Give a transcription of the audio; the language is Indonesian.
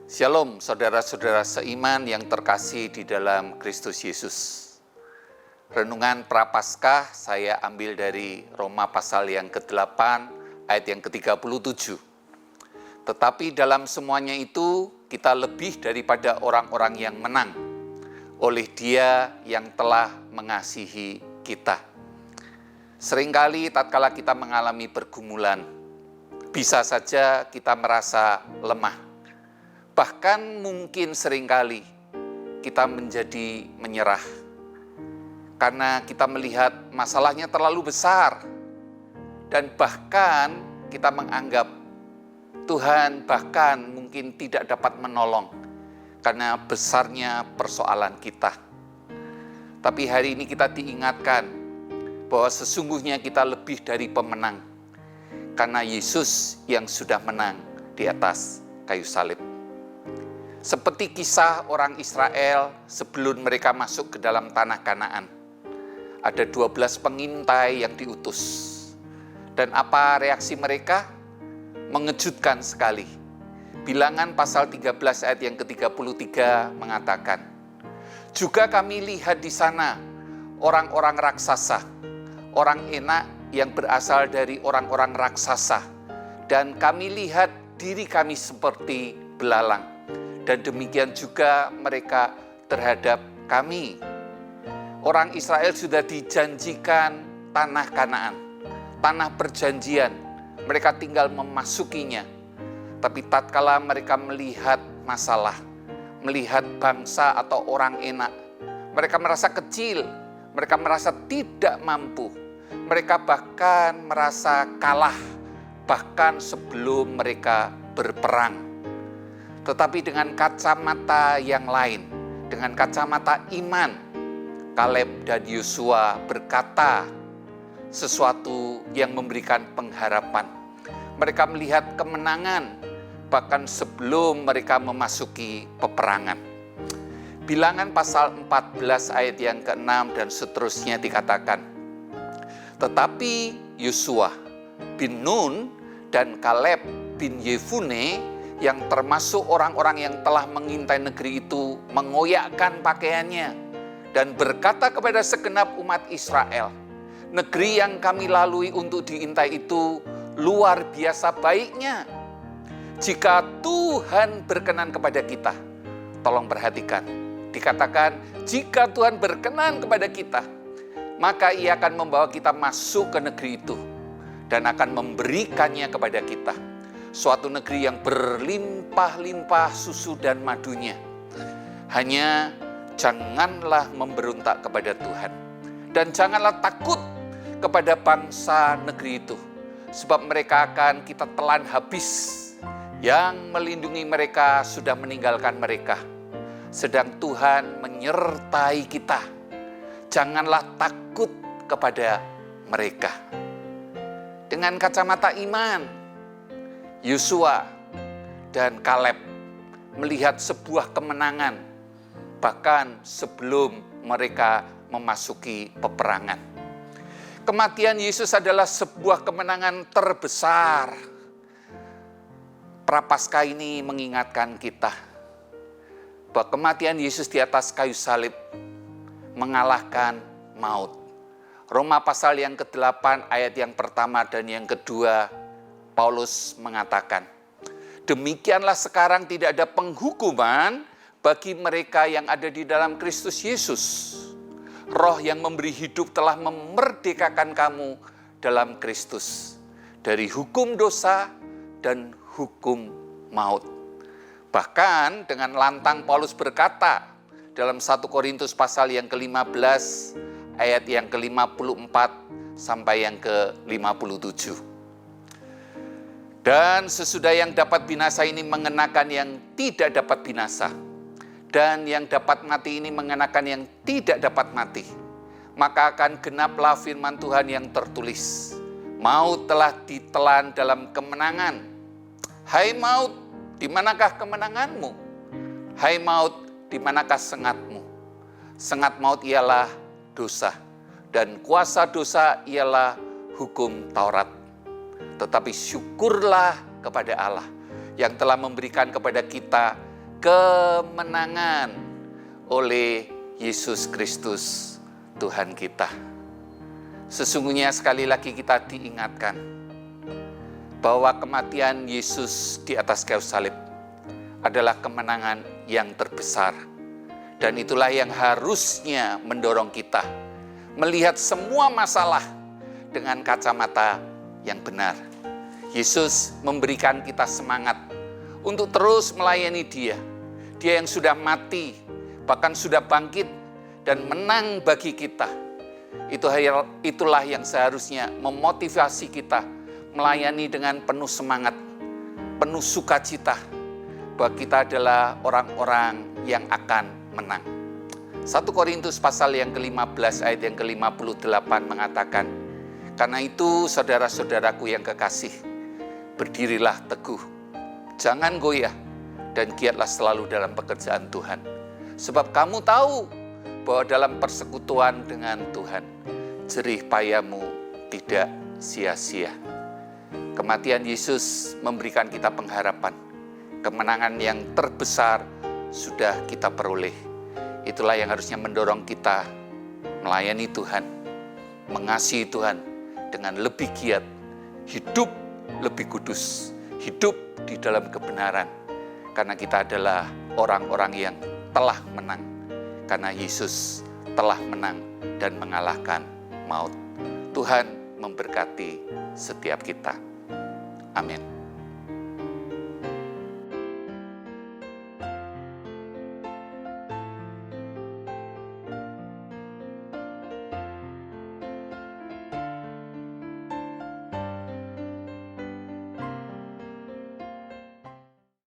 Shalom saudara-saudara seiman yang terkasih di dalam Kristus Yesus. Renungan Prapaskah saya ambil dari Roma pasal yang ke-8 ayat yang ke-37. Tetapi dalam semuanya itu kita lebih daripada orang-orang yang menang oleh Dia yang telah mengasihi kita. Seringkali tatkala kita mengalami pergumulan, bisa saja kita merasa lemah. Bahkan mungkin seringkali kita menjadi menyerah karena kita melihat masalahnya terlalu besar dan bahkan kita menganggap Tuhan bahkan mungkin tidak dapat menolong karena besarnya persoalan kita. Tapi hari ini kita diingatkan bahwa sesungguhnya kita lebih dari pemenang karena Yesus yang sudah menang di atas kayu salib. Seperti kisah orang Israel sebelum mereka masuk ke dalam tanah Kanaan. Ada 12 pengintai yang diutus. Dan apa reaksi mereka? Mengejutkan sekali. Bilangan pasal 13 ayat yang ke-33 mengatakan, juga kami lihat di sana orang-orang raksasa, orang enak yang berasal dari orang-orang raksasa. Dan kami lihat diri kami seperti belalang. Dan demikian juga mereka terhadap kami. Orang Israel sudah dijanjikan tanah Kanaan, tanah perjanjian. Mereka tinggal memasukinya. Tapi tatkala mereka melihat masalah, melihat bangsa atau orang enak, mereka merasa kecil, mereka merasa tidak mampu. Mereka bahkan merasa kalah, bahkan sebelum mereka berperang. Tetapi dengan kacamata yang lain, dengan kacamata iman, Kaleb dan Yosua berkata sesuatu yang memberikan pengharapan. Mereka melihat kemenangan bahkan sebelum mereka memasuki peperangan. Bilangan pasal 14 ayat yang ke-6 dan seterusnya dikatakan, tetapi Yosua bin Nun dan Kaleb bin Yefune yang termasuk orang-orang yang telah mengintai negeri itu mengoyakkan pakaiannya dan berkata kepada segenap umat Israel, negeri yang kami lalui untuk diintai itu luar biasa baiknya. Jika Tuhan berkenan kepada kita, tolong perhatikan, dikatakan jika Tuhan berkenan kepada kita, maka Ia akan membawa kita masuk ke negeri itu dan akan memberikannya kepada kita. Suatu negeri yang berlimpah-limpah susu dan madunya. Hanya janganlah memberontak kepada Tuhan. Dan janganlah takut kepada bangsa negeri itu. Sebab mereka akan kita telan habis. Yang melindungi mereka sudah meninggalkan mereka. Sedang Tuhan menyertai kita. Janganlah takut kepada mereka. Dengan kacamata iman, Yosua dan Kaleb melihat sebuah kemenangan bahkan sebelum mereka memasuki peperangan. Kematian Yesus adalah sebuah kemenangan terbesar. Prapaskah ini mengingatkan kita bahwa kematian Yesus di atas kayu salib mengalahkan maut. Roma pasal yang ke-8 ayat yang pertama dan yang kedua, Paulus mengatakan, demikianlah sekarang tidak ada penghukuman bagi mereka yang ada di dalam Kristus Yesus. Roh yang memberi hidup telah memerdekakan kamu dalam Kristus dari hukum dosa dan hukum maut. Bahkan dengan lantang Paulus berkata dalam 1 Korintus pasal yang ke-15 ayat yang ke-54 sampai yang ke-57. Dan sesudah yang dapat binasa ini mengenakan yang tidak dapat binasa. Dan yang dapat mati ini mengenakan yang tidak dapat mati. Maka akan genaplah firman Tuhan yang tertulis. Maut telah ditelan dalam kemenangan. Hai maut, di manakah kemenanganmu? Hai maut, di manakah sengatmu? Sengat maut ialah dosa. Dan kuasa dosa ialah hukum Taurat. Tetapi syukurlah kepada Allah yang telah memberikan kepada kita kemenangan oleh Yesus Kristus Tuhan kita. Sesungguhnya sekali lagi kita diingatkan bahwa kematian Yesus di atas kayu salib adalah kemenangan yang terbesar. Dan itulah yang harusnya mendorong kita melihat semua masalah dengan kacamata yang benar. Yesus memberikan kita semangat untuk terus melayani Dia. Dia yang sudah mati, bahkan sudah bangkit dan menang bagi kita. Itulah yang seharusnya memotivasi kita melayani dengan penuh semangat, penuh sukacita, bahwa kita adalah orang-orang yang akan menang. 1 Korintus pasal yang ke-15 ayat yang ke-58 mengatakan, karena itu saudara-saudaraku yang kekasih, berdirilah teguh, jangan goyah, dan giatlah selalu dalam pekerjaan Tuhan. Sebab kamu tahu bahwa dalam persekutuan dengan Tuhan, jerih payahmu tidak sia-sia. Kematian Yesus memberikan kita pengharapan. Kemenangan yang terbesar sudah kita peroleh. Itulah yang harusnya mendorong kita melayani Tuhan, mengasihi Tuhan dengan lebih giat, hidup lebih kudus, hidup di dalam kebenaran. Karena kita adalah orang-orang yang telah menang. Karena Yesus telah menang dan mengalahkan maut. Tuhan memberkati setiap kita. Amin.